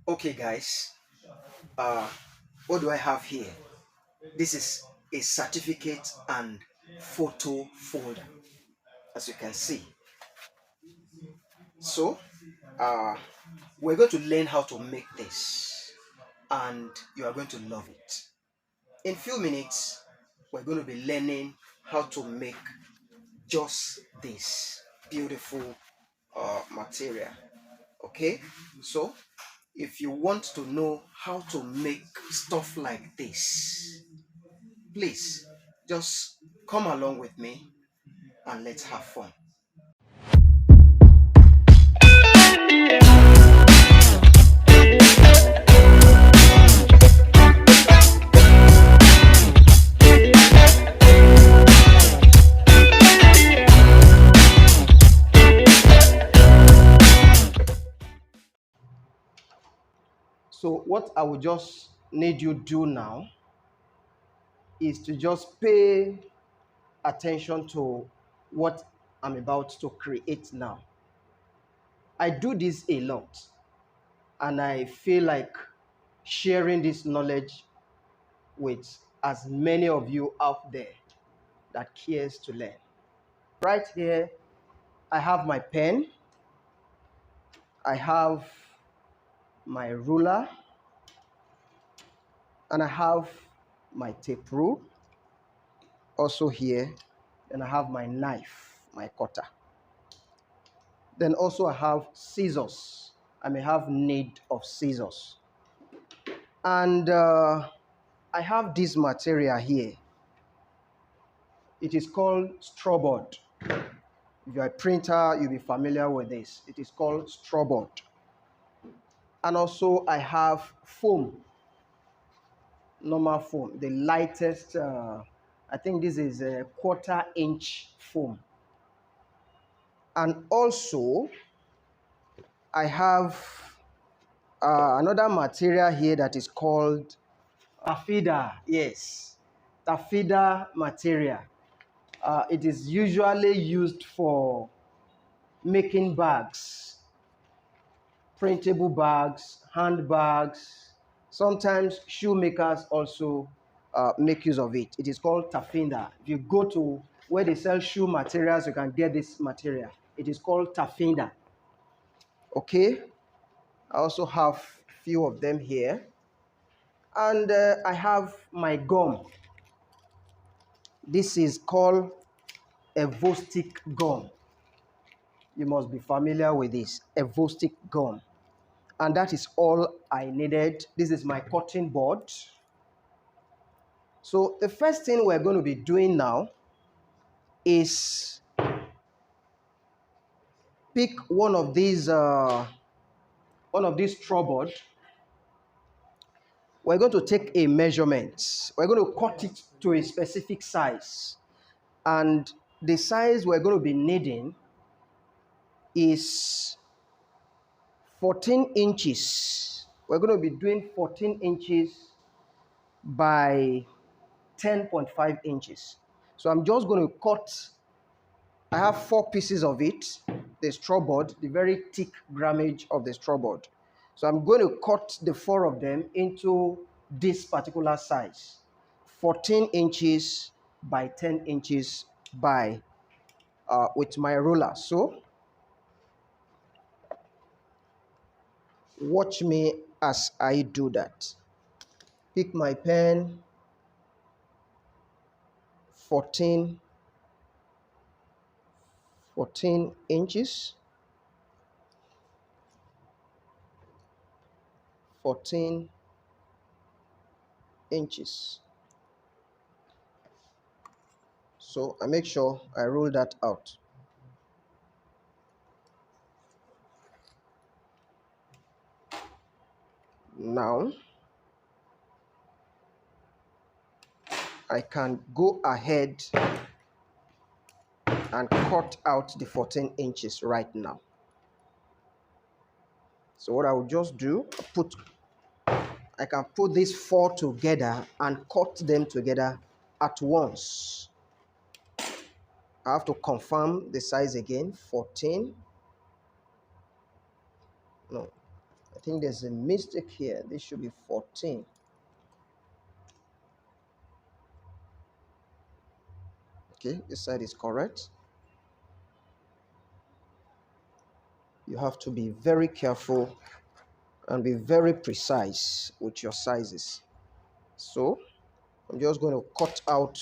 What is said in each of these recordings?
Okay, guys, uh, what do I have here? This is a certificate and photo folder, as you can see. So, uh, we're going to learn how to make this, and you are going to love it. In few minutes, we're going to be learning how to make just this beautiful material. Okay, so if you want to know how to make stuff like this, please just come along with me and let's have fun. So what I will just need you do now is to just pay attention to what I'm about to create now. I do this a lot, and I feel like sharing this knowledge with as many of you out there that cares to learn. Right here, I have my pen, I have my ruler, and I have my tape rule also here. Then I have my knife, my cutter. Then also I have scissors. I may have need of scissors. And I have this material here. It is called straw board. If you're a printer, you'll be familiar with this. It is called straw board. And also I have foam, normal foam, the lightest, I think this is a 1/4 inch foam. And also I have another material here that is called taffeta. Yes, taffeta material. It is usually used for making bags, printable bags, handbags. Sometimes shoemakers also make use of it. It is called taffeta. If you go to where they sell shoe materials, you can get this material. It is called taffeta. Okay. I also have few of them here. And I have my gum. This is called Evostic gum. You must be familiar with this, Evostic gum. And that is all I needed. This is my cutting board. So the first thing we're going to be doing now is pick one of these straw board. We're going to take a measurement. We're going to cut it to a specific size. And the size we're going to be needing is 14 inches. We're going to be doing 14 inches by 10.5 inches. So I'm just going to cut. I have 4 pieces of it, the straw board, the very thick grammage of the straw board. So I'm going to cut the 4 of them into this particular size, 14 inches by 10 inches by with my ruler. So watch me as I do that. Pick my pen, 14 inches, 14 inches. So I make sure I roll that out. Now I can go ahead and cut out the 14 inches right now. So what I will just do, I can put these 4 together and cut them together at once. I have to confirm the size again. 14. No, I think there's a mistake here. This should be 14. Okay, this side is correct. You have to be very careful and be very precise with your sizes. So I'm just going to cut out.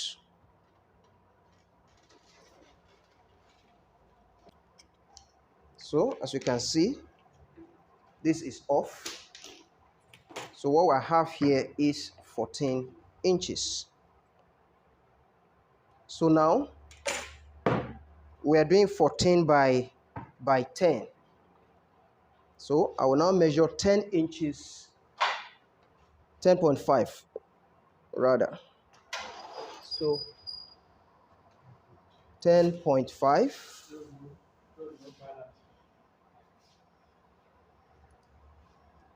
So as you can see, this is off. So what I have here is 14 inches. So now we are doing 14 by 10. So I will now measure 10 inches, 10.5 rather. So 10.5,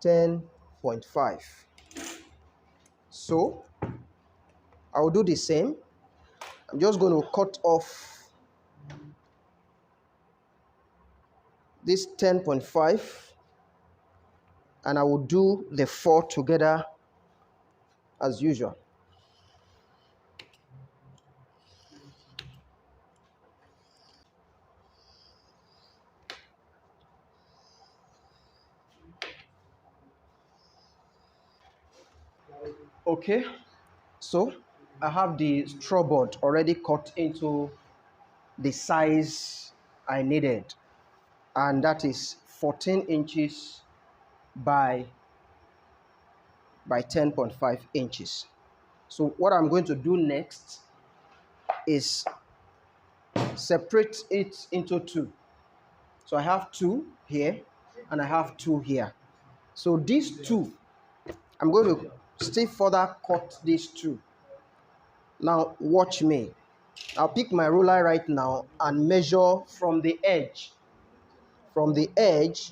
10.5. So I will do the same. I'm just going to cut off this 10.5 and I will do the 4 together as usual. Okay, so I have the straw board already cut into the size I needed, and that is 14 inches by 10.5 inches. So what I'm going to do next is separate it into two. So I have two here and I have two here. So these two, I'm going to still further cut these two. Now watch me. I'll pick my ruler right now and measure from the edge. From the edge,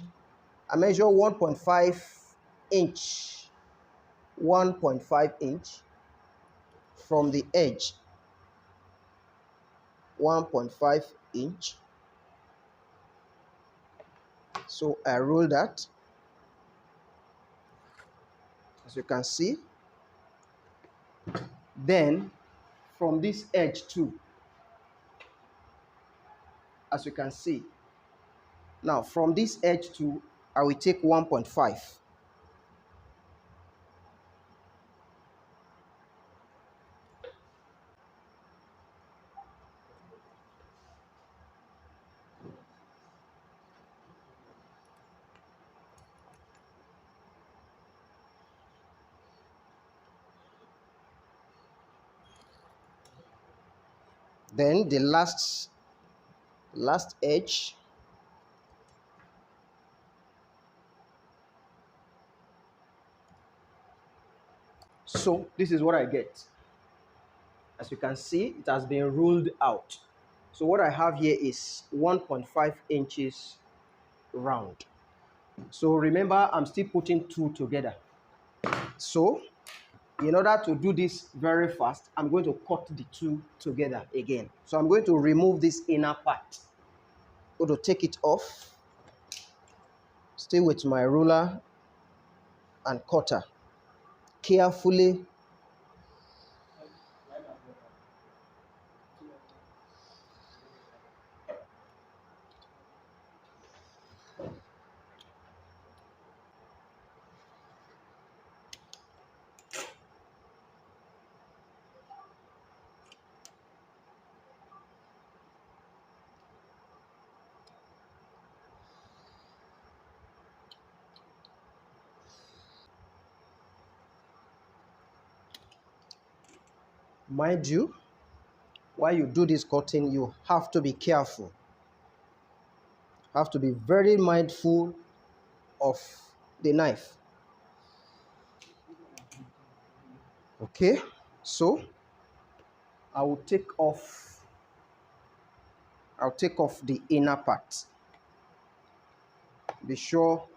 I measure 1.5 inch. 1.5 inch from the edge. 1.5 inch. So I roll that. As you can see. Then from this edge too, as you can see. Now from this edge too, I will take 1.5. Then the last edge. So this is what I get. As you can see, it has been ruled out. So what I have here is 1.5 inches round. So remember, I'm still putting two together. So in order to do this very fast, I'm going to cut the two together again. So I'm going to remove this inner part. I'm going to take it off. Stay with my ruler and cutter. Carefully. Mind you, while you do this cutting, you have to be careful. Have to be very mindful of the knife. Okay, so I'll take off the inner part. Be sure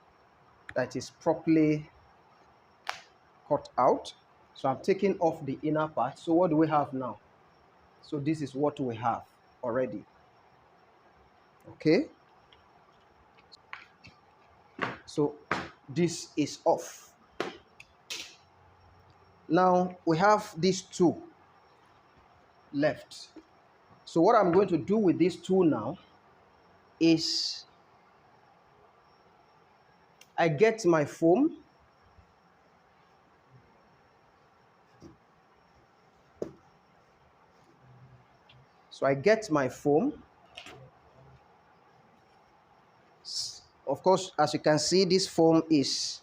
that it's properly cut out. So I'm taking off the inner part. So what do we have now? So this is what we have already. Okay. So this is off. Now we have these two left. So what I'm going to do with these two now is I get my foam. So I get my foam. Of course, as you can see, this foam is,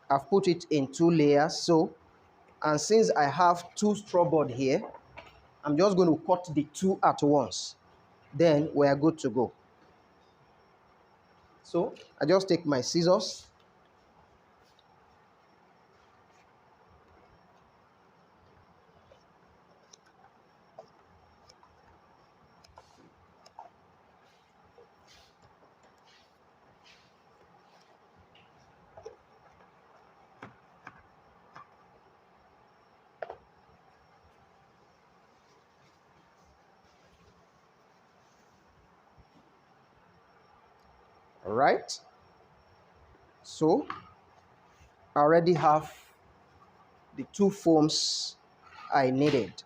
I've put it in 2 layers. So, and since I have 2 straw board here, I'm just going to cut the 2 at once. Then we are good to go. So I just take my scissors. All right. So I already have the 2 foams I needed.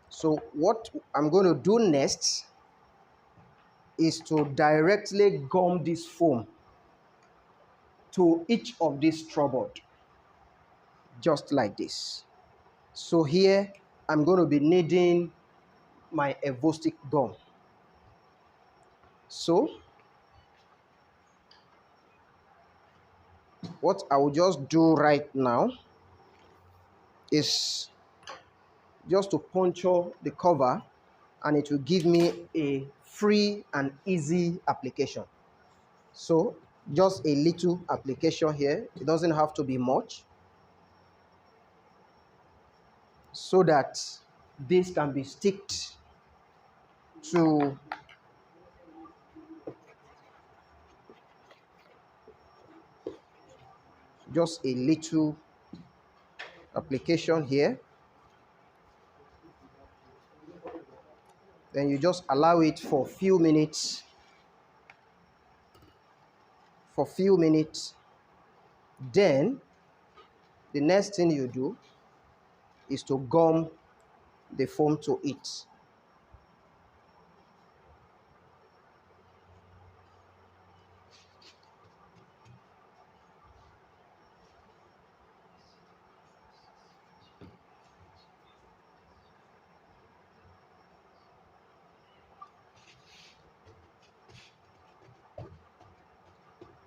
So what I'm going to do next is to directly gum this foam to each of these straw board, just like this. So here I'm going to be needing my evostick gum. So what I will just do right now is just to puncture the cover, and it will give me a free and easy application. So just a little application here. It doesn't have to be much, so that this can be sticked to just a little application here. Then you just allow it for a few minutes. Then the next thing you do is to gum the foam to it.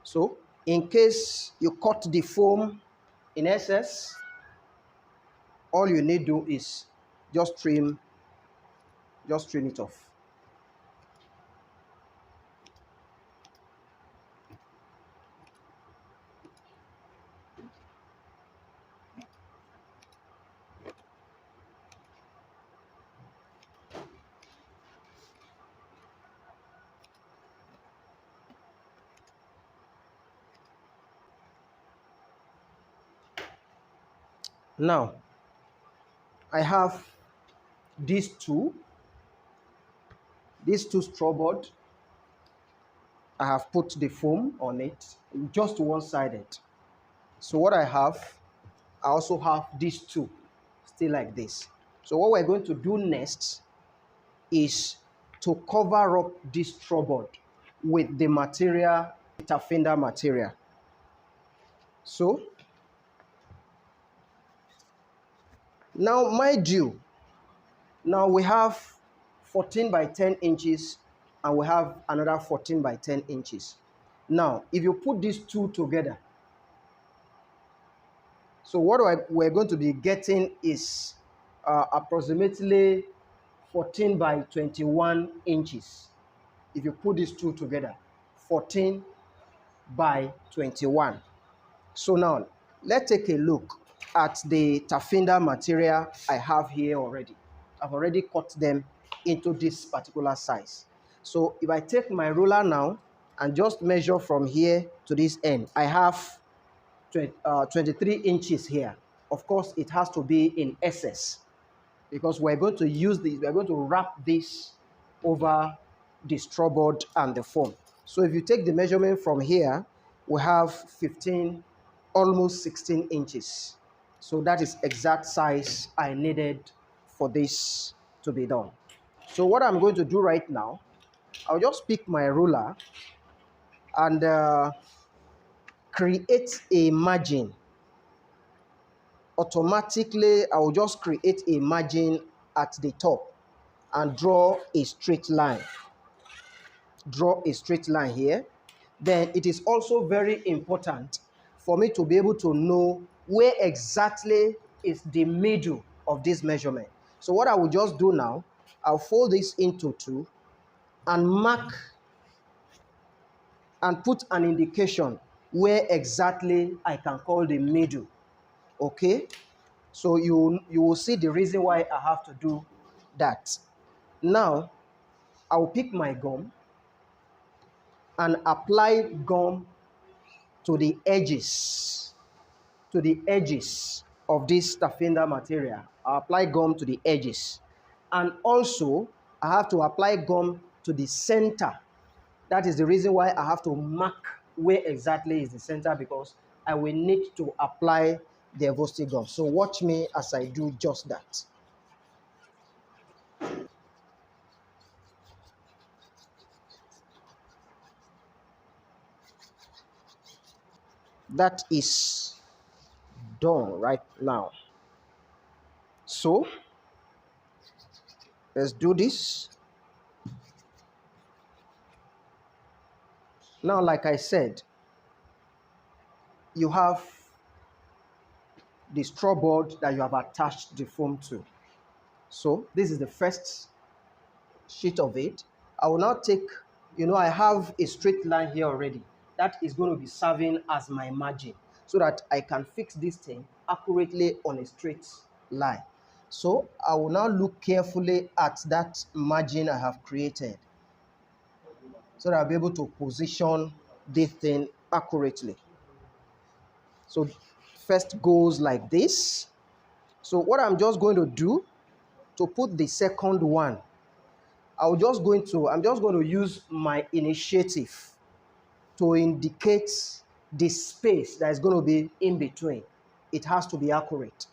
So in case you cut the foam in excess, all you need to do is just trim it off. Now I have these two straw board. I have put the foam on it, just one-sided. So what I also have these two still like this. So what we're going to do next is to cover up this straw board with the material, taffeta material. So now, mind you, now we have 14 by 10 inches and we have another 14 by 10 inches. Now, if you put these two together, so what we're going to be getting is approximately 14 by 21 inches. If you put these two together, 14 by 21. So now, let's take a look at the taffeta material I have here already. I've already cut them into this particular size. So if I take my ruler now and just measure from here to this end, I have 23 inches here. Of course, it has to be in excess, because we're going to use this, we're going to wrap this over the straw board and the foam. So if you take the measurement from here, we have 15 almost 16 inches. So that is exact size I needed for this to be done. So what I'm going to do right now, I'll just pick my ruler and create a margin. Automatically, I will just create a margin at the top and draw a straight line. Draw a straight line here. Then it is also very important for me to be able to know where exactly is the middle of this measurement. So what I will just do now, I'll fold this into two and mark and put an indication where exactly I can call the middle. Okay? So you will see the reason why I have to do that. Now, I'll pick my gum and apply gum to the edges, of this taffeta material. I'll apply gum to the edges. And also, I have to apply gum to the center. That is the reason why I have to mark where exactly is the center, because I will need to apply the evosity gum. So watch me as I do just that. That is done right now. So let's do this. Now, like I said, you have the straw board that you have attached the foam to. So this is the first sheet of it. I will now take, I have a straight line here already. That is going to be serving as my margin so that I can fix this thing accurately on a straight line. So I will now look carefully at that margin I have created so that I'll be able to position this thing accurately. So first goes like this. So what I'm just going to do to put the second one, I'm just going to use my initiative to indicate the space that is going to be in between. It has to be accurate.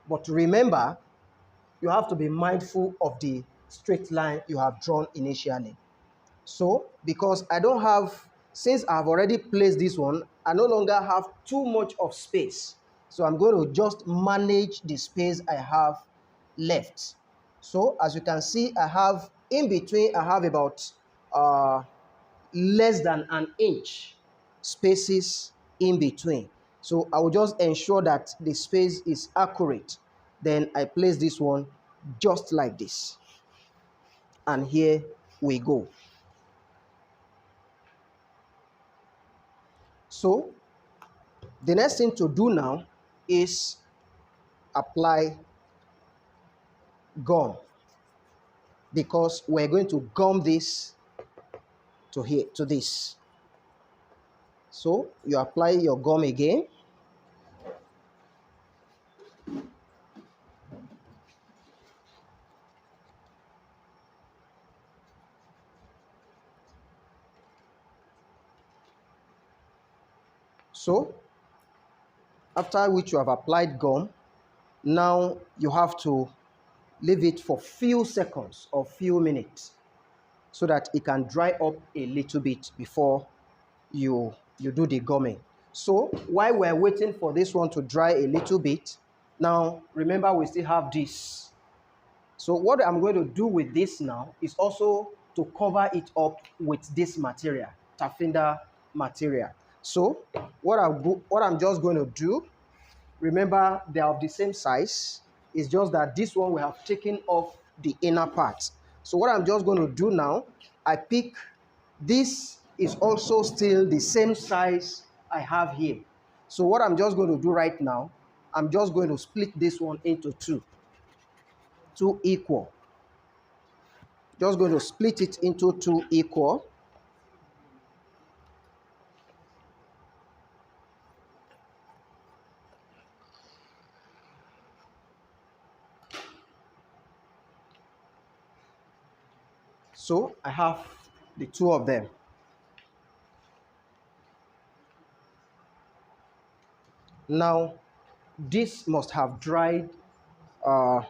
But remember, you have to be mindful of the straight line you have drawn initially. So, because since I've already placed this one, I no longer have too much of space. So I'm going to just manage the space I have left. So as you can see, I have about less than an inch spaces in between. So I will just ensure that the space is accurate. Then I place this one just like this. And here we go. So the next thing to do now is apply gum, because we're going to gum this to here to this. So you apply your gum again. So after which you have applied gum, now you have to leave it for few seconds or few minutes so that it can dry up a little bit before you do the gumming. So while we're waiting for this one to dry a little bit, now remember we still have this. So what I'm going to do with this now is also to cover it up with this material, taffeta material. So what I'm just going to do, remember they are of the same size. It's just that this one we have taken off the inner part. So what I'm just going to do now, this is also still the same size I have here. So what I'm just going to do right now, I'm just going to split this one into two equal. Just going to split it into two equal. So I have the two of them. Now, this must have dried uh,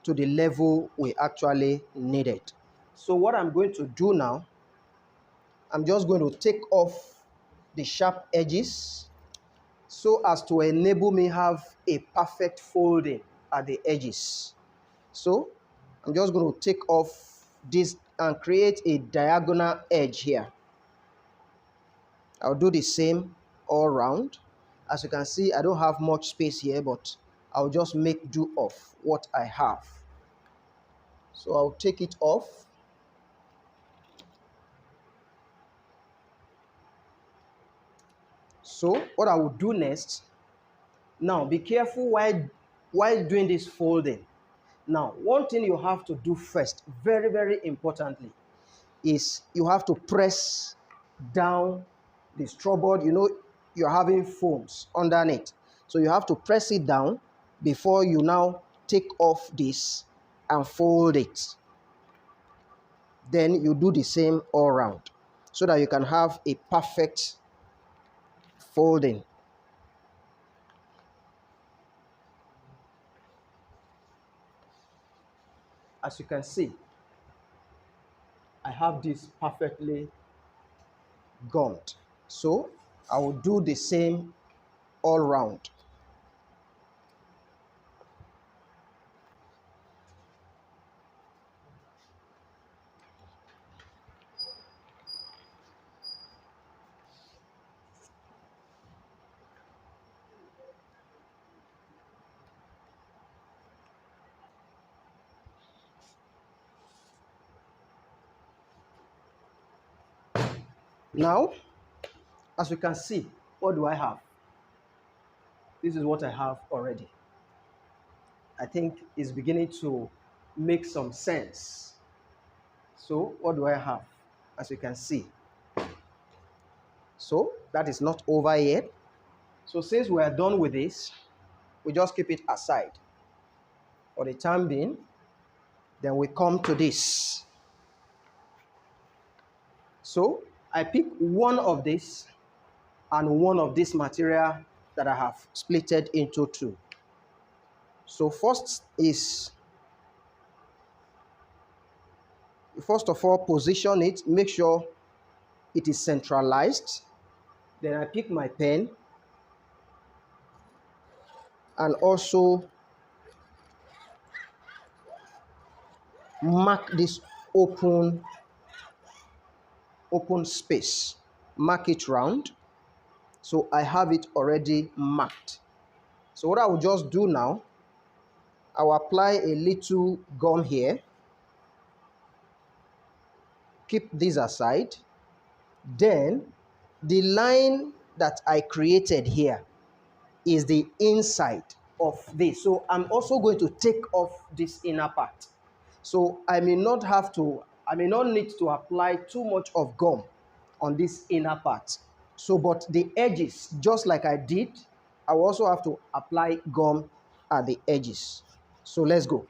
to the level we actually needed. So what I'm going to do now, I'm just going to take off the sharp edges so as to enable me have a perfect folding at the edges. So I'm just going to take off this and create a diagonal edge here. I'll do the same all round. As you can see, I don't have much space here, but I'll just make do of what I have. So I'll take it off. So what I will do next, now be careful while doing this folding. Now, one thing you have to do first, very, very importantly, is you have to press down the straw board. You know, you're having foams underneath. So you have to press it down before you now take off this and fold it. Then you do the same all around so that you can have a perfect folding. As you can see, I have this perfectly gummed. So I will do the same all round. Now, as you can see, what do I have? This is what I have already. I think it's beginning to make some sense. So what do I have? As you can see. So that is not over yet. So since we are done with this, we just keep it aside for the time being. Then we come to this. So I pick one of this and one of this material that I have splitted into two. So first of all, position it, make sure it is centralized. Then I pick my pen and also mark this open space. Mark it round. So I have it already marked. So what I will just do now, I will apply a little gum here. Keep this aside. Then the line that I created here is the inside of this. So I'm also going to take off this inner part. So I may not need to apply too much of gum on this inner part. So, but the edges, just like I did, I will also have to apply gum at the edges. So let's go.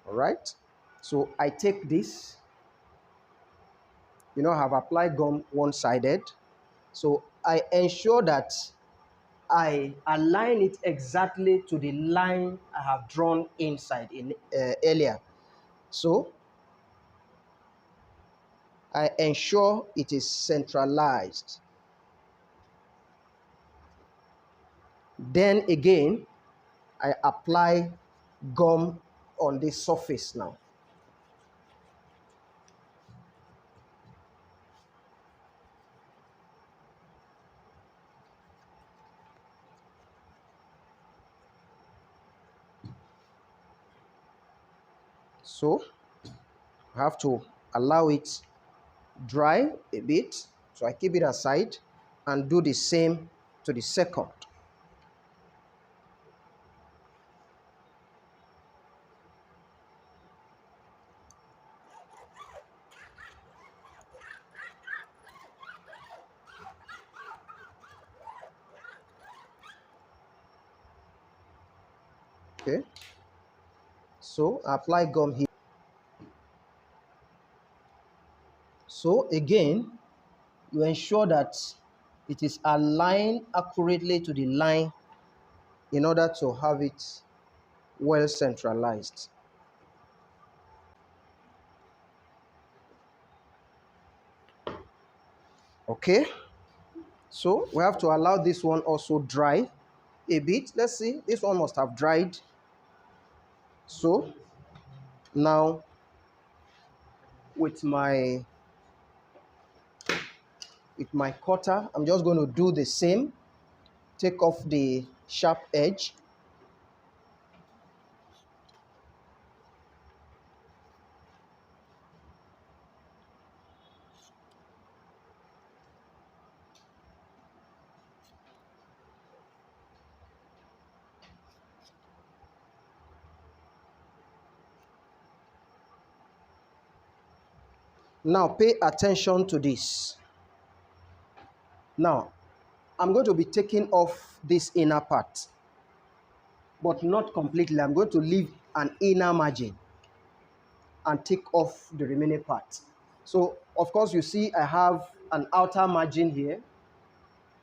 All right. So I take this, I have applied gum one-sided. So I ensure that I align it exactly to the line I have drawn inside earlier. So I ensure it is centralized. Then again, I apply gum on the surface now. So I have to allow it dry a bit. So I keep it aside and do the same to the second. Okay, so I apply gum here. So again, you ensure that it is aligned accurately to the line in order to have it well centralized. Okay, so we have to allow this one also dry a bit. Let's see, this one must have dried. So now with my cutter, I'm just going to do the same. Take off the sharp edge. Now pay attention to this. Now I'm going to be taking off this inner part, but not completely. I'm going to leave an inner margin and take off the remaining part. So of course you see I have an outer margin here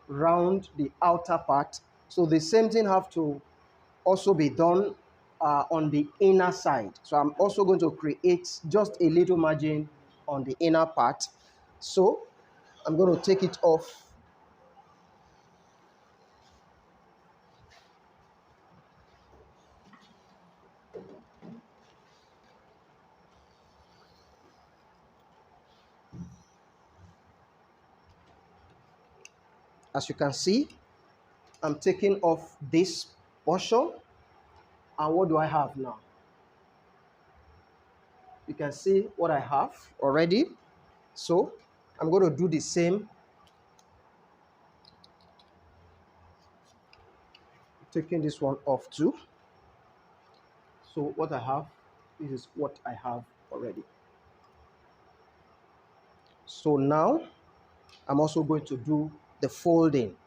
round the outer part. So the same thing have to also be done on the inner side. So I'm also going to create just a little margin on the inner part. So I'm going to take it off. As you can see, I'm taking off this portion. And what do I have now? You can see what I have already. So I'm going to do the same, taking this one off too. So what I have, this is what I have already. So now I'm also going to do the folding.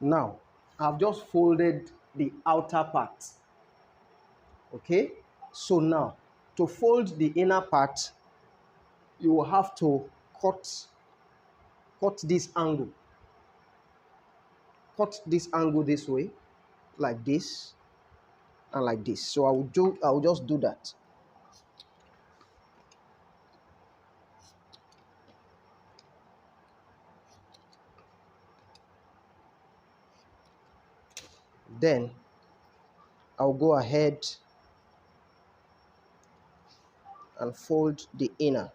Now I've just folded the outer part. Okay, so now to fold the inner part, you will have to cut this angle. Cut this angle this way, like this and like this. So I will just do that. Then I'll go ahead and fold the inner.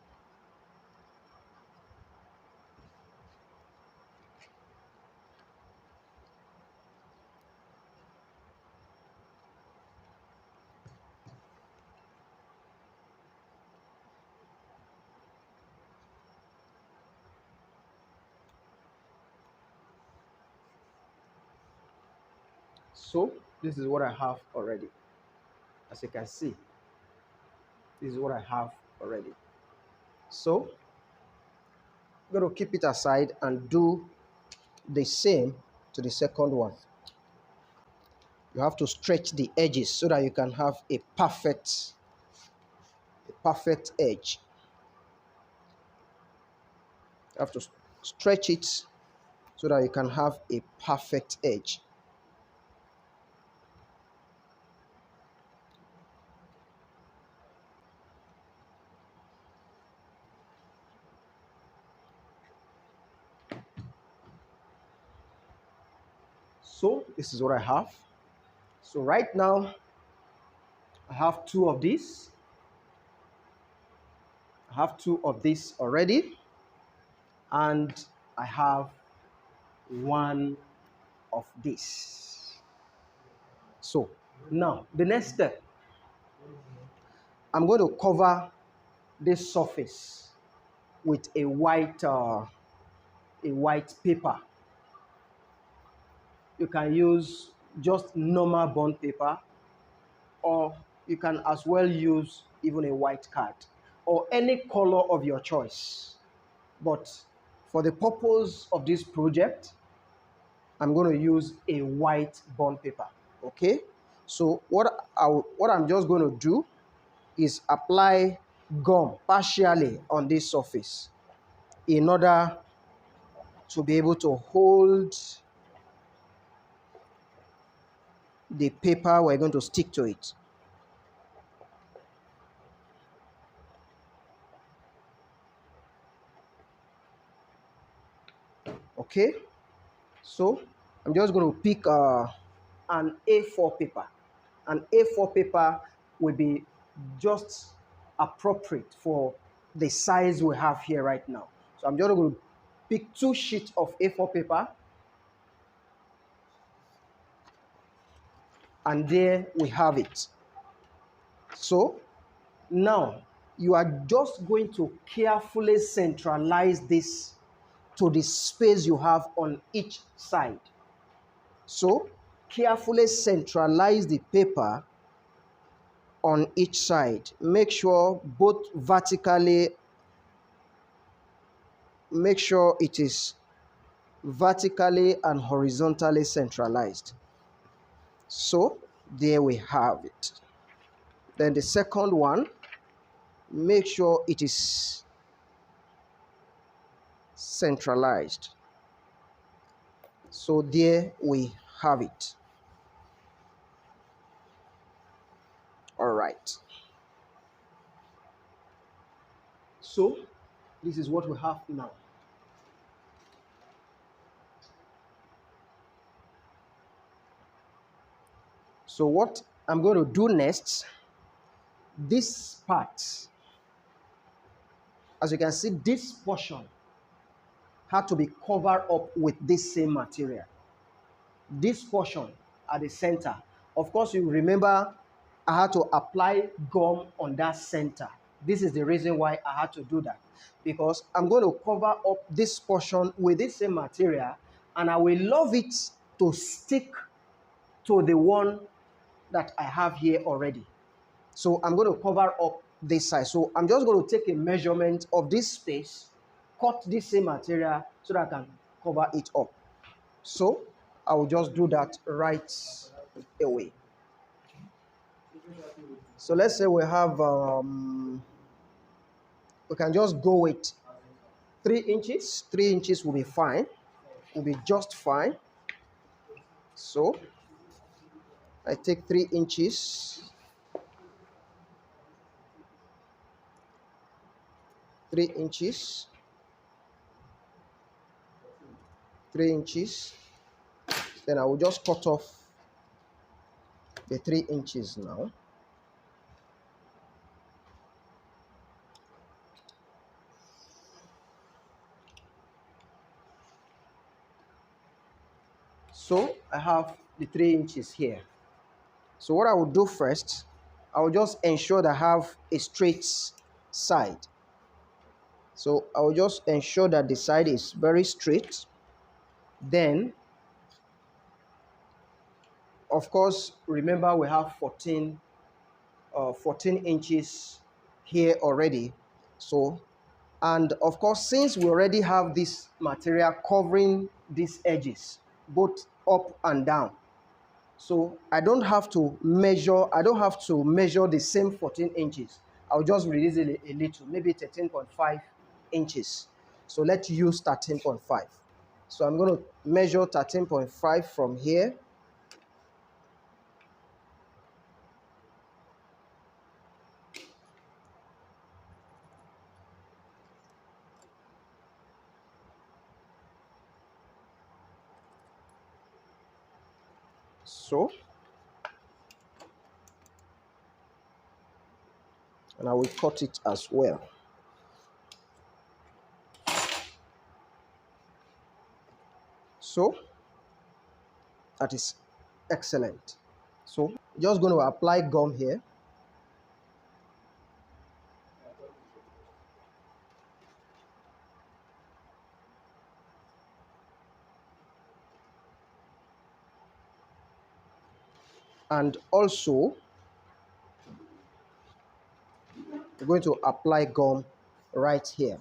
So this is what I have already. As you can see, this is what I have already. So I'm going to keep it aside and do the same to the second one. You have to stretch the edges so that you can have a perfect edge. You have to stretch it so that you can have a perfect edge. So this is what I have. So right now, I have two of these. I have two of this already, and I have one of this. So now the next step, I'm going to cover this surface with a white paper. You can use just normal bond paper, or you can as well use even a white card or any color of your choice. But for the purpose of this project, I'm going to use a white bond paper. Okay, so what I'm just going to do is apply gum partially on this surface in order to be able to hold the paper we're going to stick to it. Okay, so I'm just going to pick an A4 paper. An A4 paper will be just appropriate for the size we have here right now. So I'm just going to pick 2 sheets of A4 paper, and there we have it. So now you are just going to carefully centralize this to the space you have on each side. So carefully centralize the paper on each side. Make sure it is vertically and horizontally centralized. So there we have it. Then the second one, make sure it is centralized. So there we have it. All right. So this is what we have now. So what I'm going to do next, this part, as you can see, this portion had to be covered up with this same material. This portion at the center, of course, you remember I had to apply gum on that center. This is the reason why I had to do that, because I'm going to cover up this portion with this same material, and I will love it to stick to the one that I have here already. So I'm going to cover up this side. So I'm just going to take a measurement of this space, cut this same material so that I can cover it up. So I will just do that right away. So let's say we have, we can just go with 3 inches. 3 inches will be fine, will be just fine. So I take 3 inches, 3 inches, 3 inches. Then I will just cut off the 3 inches now. So I have the 3 inches here. So what I will do first, I will just ensure that I have a straight side. So I will just ensure that the side is very straight. Then, of course, remember we have 14 inches here already. So, and of course, since we already have this material covering these edges, both up and down, so I don't have to measure the same 14 inches. I'll just reduce it a little, maybe 13.5 inches. So let's use 13.5. So I'm going to measure 13.5 from here. So And I will cut it as well. So that is excellent. So just going to apply gum here. And also we're going to apply gum right here.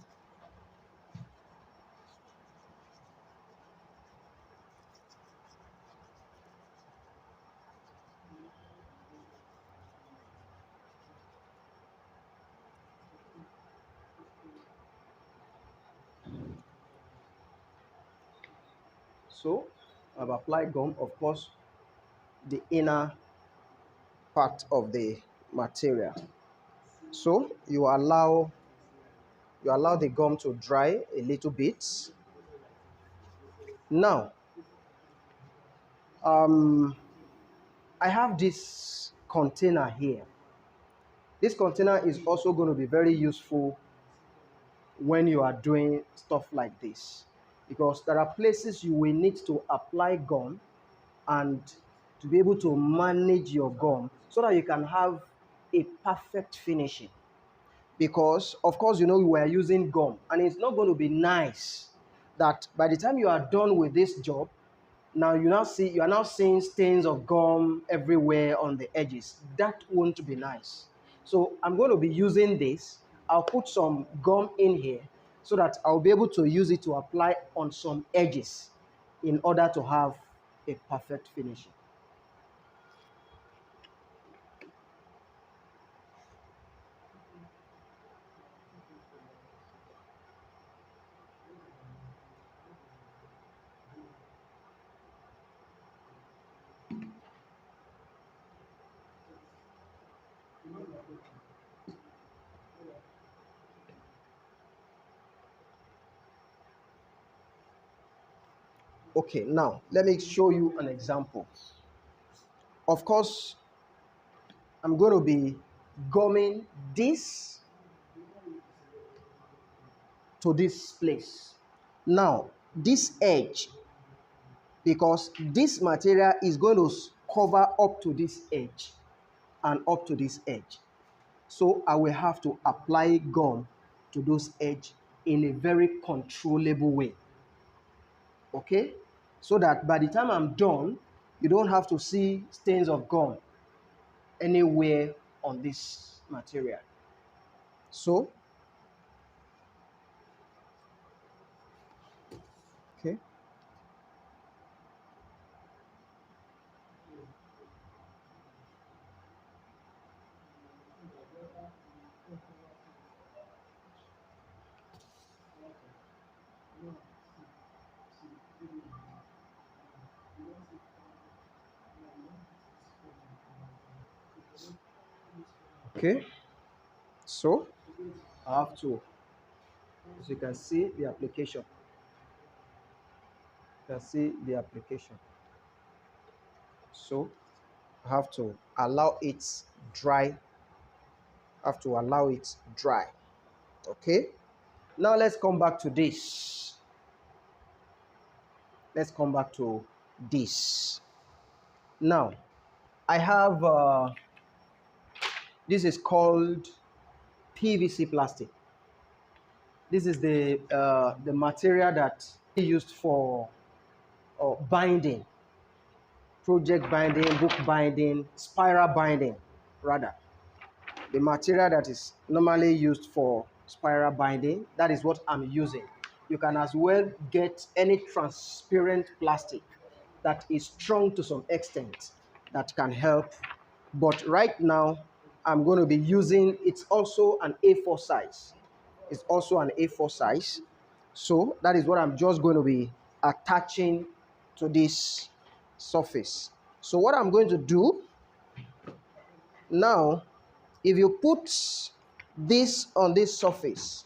So I've applied gum, of course, the inner part of the material. So you allow the gum to dry a little bit. Now, I have this container here. This container is also going to be very useful when you are doing stuff like this, because there are places you will need to apply gum and to be able to manage your gum so that you can have a perfect finishing. Because of course, we are using gum, and it's not going to be nice that by the time you are done with this job, now you are now seeing stains of gum everywhere on the edges. That won't be nice. So I'm going to be using this. I'll put some gum in here so that I'll be able to use it to apply on some edges in order to have a perfect finishing. Okay, now let me show you an example. Of course, I'm going to be gumming this to this place. Now, this edge, because this material is going to cover up to this edge and up to this edge. So I will have to apply gum to those edge in a very controllable way. Okay? So that by the time I'm done, you don't have to see stains of gum anywhere on this material. So, okay. Okay. So I have to, as you can see the application. You can see the application. So I have to allow it dry. Have to allow it dry. Okay. Now let's come back to this. Let's come back to this. Now I have this is called PVC plastic. This is the material that is used for binding, project binding, book binding, spiral binding, rather. The material that is normally used for spiral binding, that is what I'm using. You can as well get any transparent plastic that is strong to some extent that can help. But right now, I'm going to be using, it's also an A4 size. It's also an A4 size. So that is what I'm just going to be attaching to this surface. So what I'm going to do now, if you put this on this surface,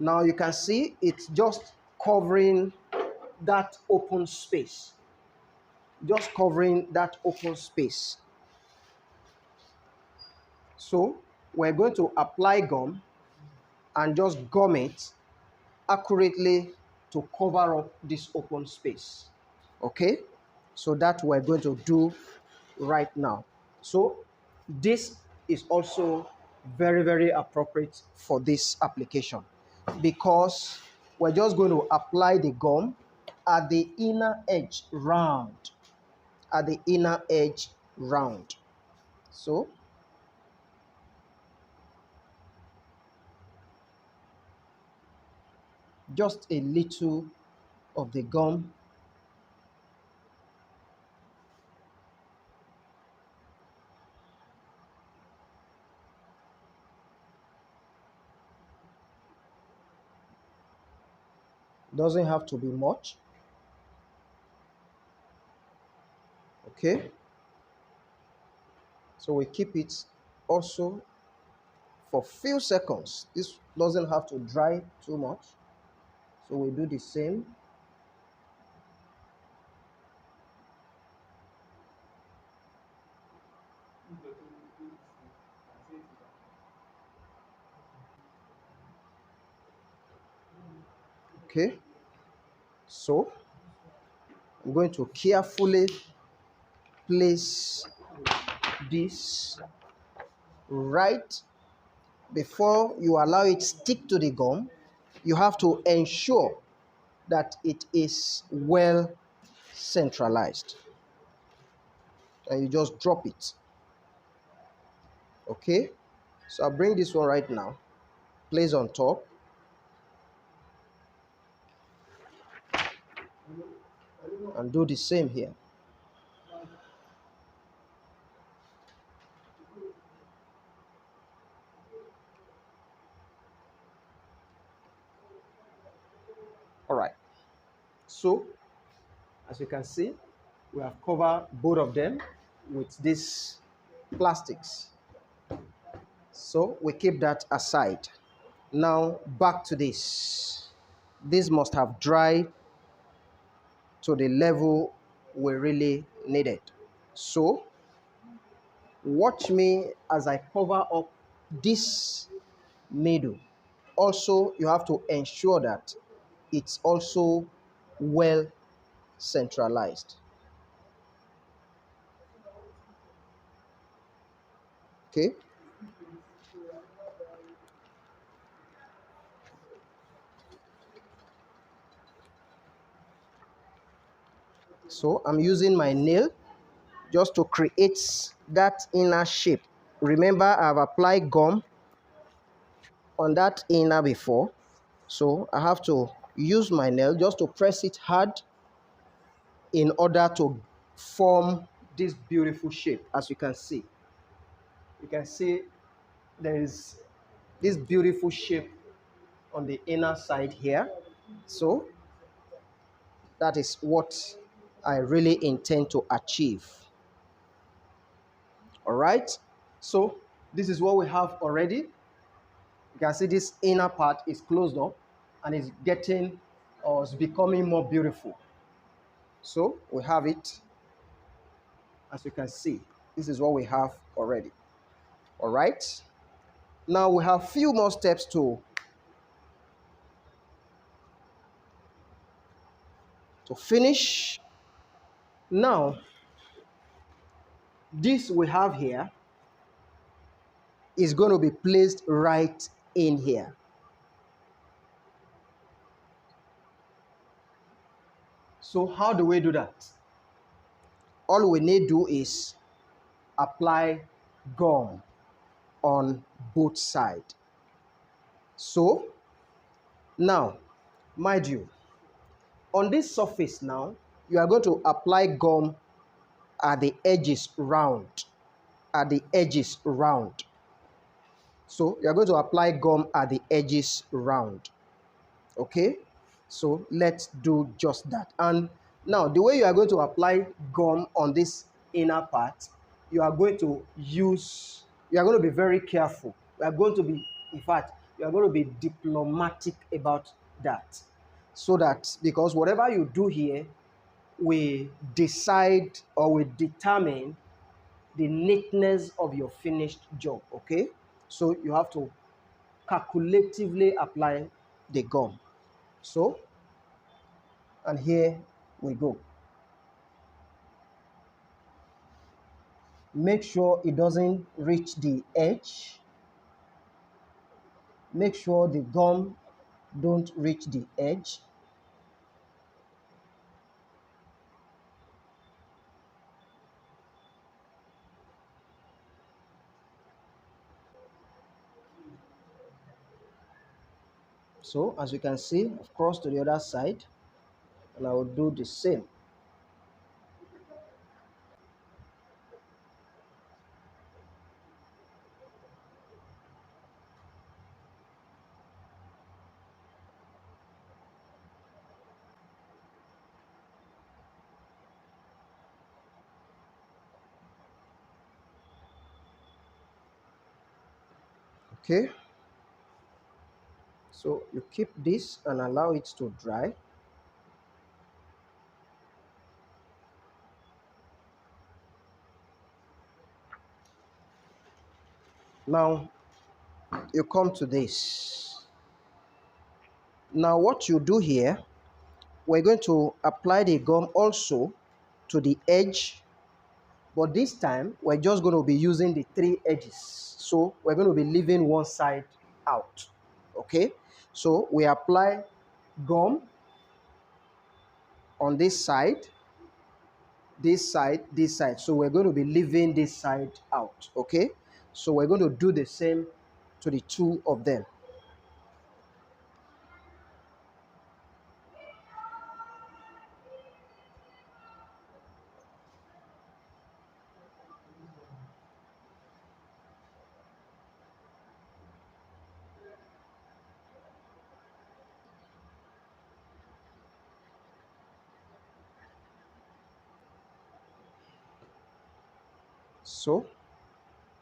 now you can see it's just covering that open space. Just covering that open space. So we're going to apply gum and just gum it accurately to cover up this open space. Okay, so that we're going to do right now. So this is also very, very appropriate for this application, because we're just going to apply the gum at the inner edge round, at the inner edge round. So just a little of the gum. Doesn't have to be much. Okay, so we keep it also for few seconds. This doesn't have to dry too much, so we do the same. Okay, so I'm going to carefully place this right before you allow it stick to the gum. You have to ensure that it is well centralized, and you just drop it. Okay, so I'll bring this one right now, place on top, and do the same here. All right, so as you can see, we have covered both of them with these plastics, so we keep that aside. Now back to this. This must have dried to the level we really needed. So watch me as I cover up this middle. Also, you have to ensure that it's also well centralized. Okay, so I'm using my nail just to create that inner shape. Remember, I've applied gum on that inner before, so I have to use my nail just to press it hard in order to form this beautiful shape. As you can see there is this beautiful shape on the inner side here. So that is what I really intend to achieve. All right, so this is what we have already. You can see this inner part is closed up and is getting or is becoming more beautiful. So we have it. As you can see, this is what we have already. All right, now we have few more steps to finish. Now this we have here is going to be placed right in here. So how do we do that? All we need to do is apply gum on both sides. So now, mind you, on this surface now, you are going to apply gum at the edges round, at the edges round. So you are going to apply gum at the edges round. Okay, so let's do just that. And now the way you are going to apply gum on this inner part, you are going to be very careful. You are going to be, in fact, you are going to be diplomatic about that, so that, because whatever you do here we decide or we determine the neatness of your finished job, okay? So you have to calculatively apply the gum. So, and here we go. Make sure it doesn't reach the edge. Make sure the gum don't reach the edge. So as you can see, I've crossed to the other side, and I will do the same. Okay, so you keep this and allow it to dry. Now you come to this. Now what you do here, we're going to apply the gum also to the edge, but this time we're just going to be using the three edges. So we're going to be leaving one side out. Okay, so we apply gum on this side, this side, this side. So we're going to be leaving this side out. Okay, so we're going to do the same to the two of them. So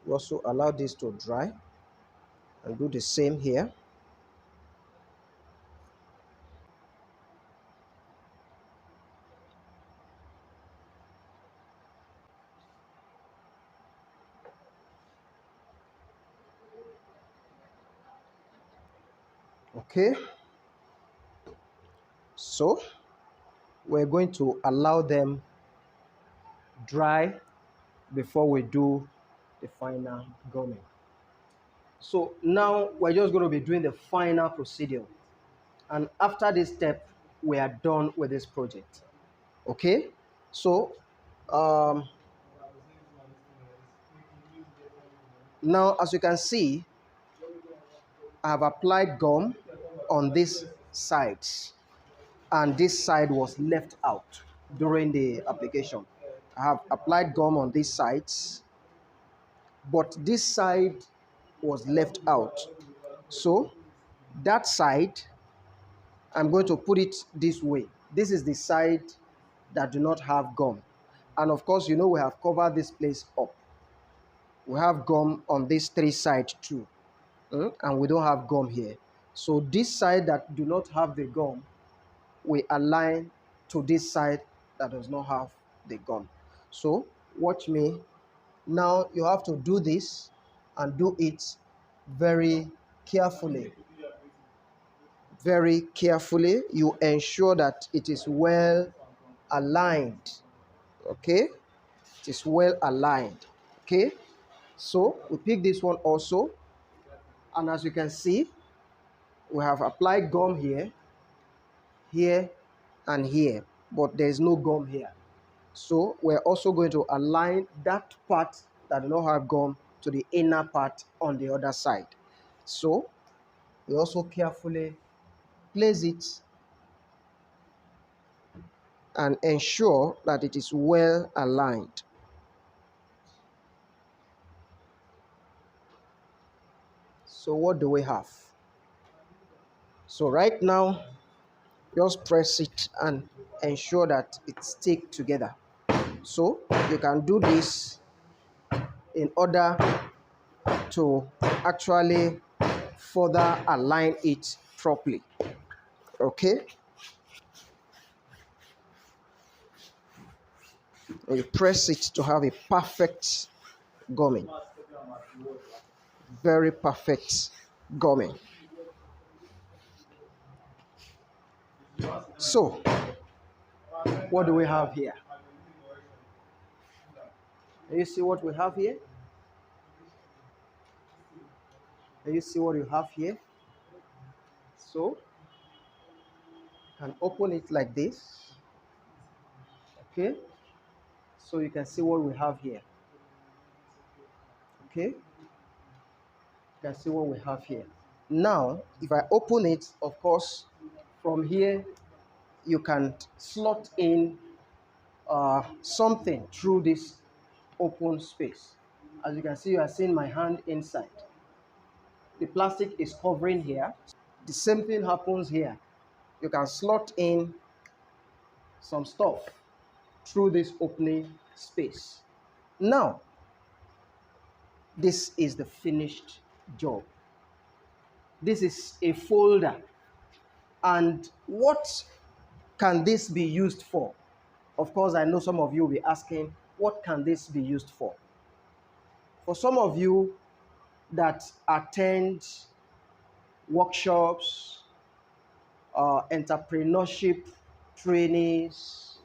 we also allow this to dry and do the same here. Okay, so we're going to allow them dry before we do the final gumming. So now we're just going to be doing the final procedure, and after this step we are done with this project. Okay, so um, now as you can see, I have applied gum on this side, and this side was left out during the application. I have applied gum on these sides, but this side was left out. So that side, I'm going to put it this way. This is the side that do not have gum. And of course, you know, we have covered this place up. We have gum on these three sides too. And we don't have gum here. So this side that do not have the gum, we align to this side that does not have the gum. So watch me. Now you have to do this and do it very carefully. Very carefully. You ensure that it is well aligned. Okay? It is well aligned. Okay? So we pick this one also. And as you can see, we have applied gum here, here, and here. But there is no gum here. So we're also going to align that part that does not have gum to the inner part on the other side. So we also carefully place it and ensure that it is well aligned. So what do we have? So right now, just press it and ensure that it sticks together. So you can do this in order to actually further align it properly. Okay? And you press it to have a perfect gumming. Very perfect gumming. So, what do we have here? Can you see what we have here? Can you see what you have here? So, you can open it like this. Okay? So you can see what we have here. Okay? You can see what we have here. Now, if I open it, of course, from here, you can slot in something through this open space. As you can see, you are seeing my hand inside. The plastic is covering here. The same thing happens here. You can slot in some stuff through this opening space. Now, this is the finished job. This is a folder. And what can this be used for? Of course, I know some of you will be asking, what can this be used for? For some of you that attend workshops, entrepreneurship trainings,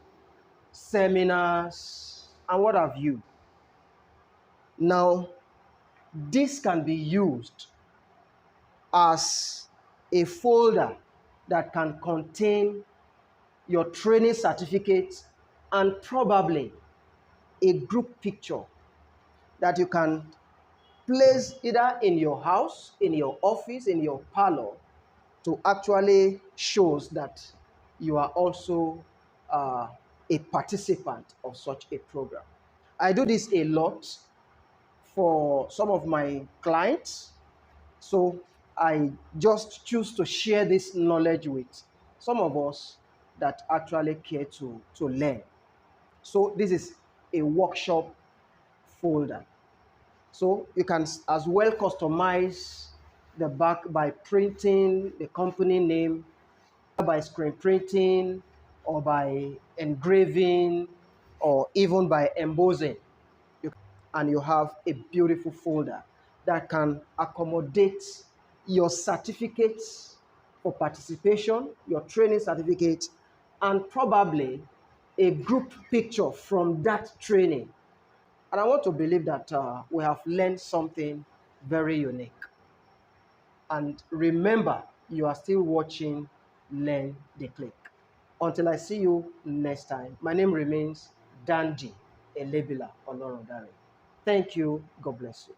seminars, and what have you. Now, this can be used as a folder that can contain your training certificate and probably a group picture that you can place either in your house, in your office, in your parlor, to actually shows that you are also a participant of such a program. I do this a lot for some of my clients. So I just choose to share this knowledge with some of us that actually care to learn. So this is a workshop folder. So you can as well customize the back by printing the company name, by screen printing, or by engraving, or even by embossing. And you have a beautiful folder that can accommodate your certificates for participation, your training certificate, and probably a group picture from that training. And I want to believe that we have learned something very unique. And remember, you are still watching Learn the Click. Until I see you next time, my name remains Dandy Elebila Olorodare. Thank you. God bless you.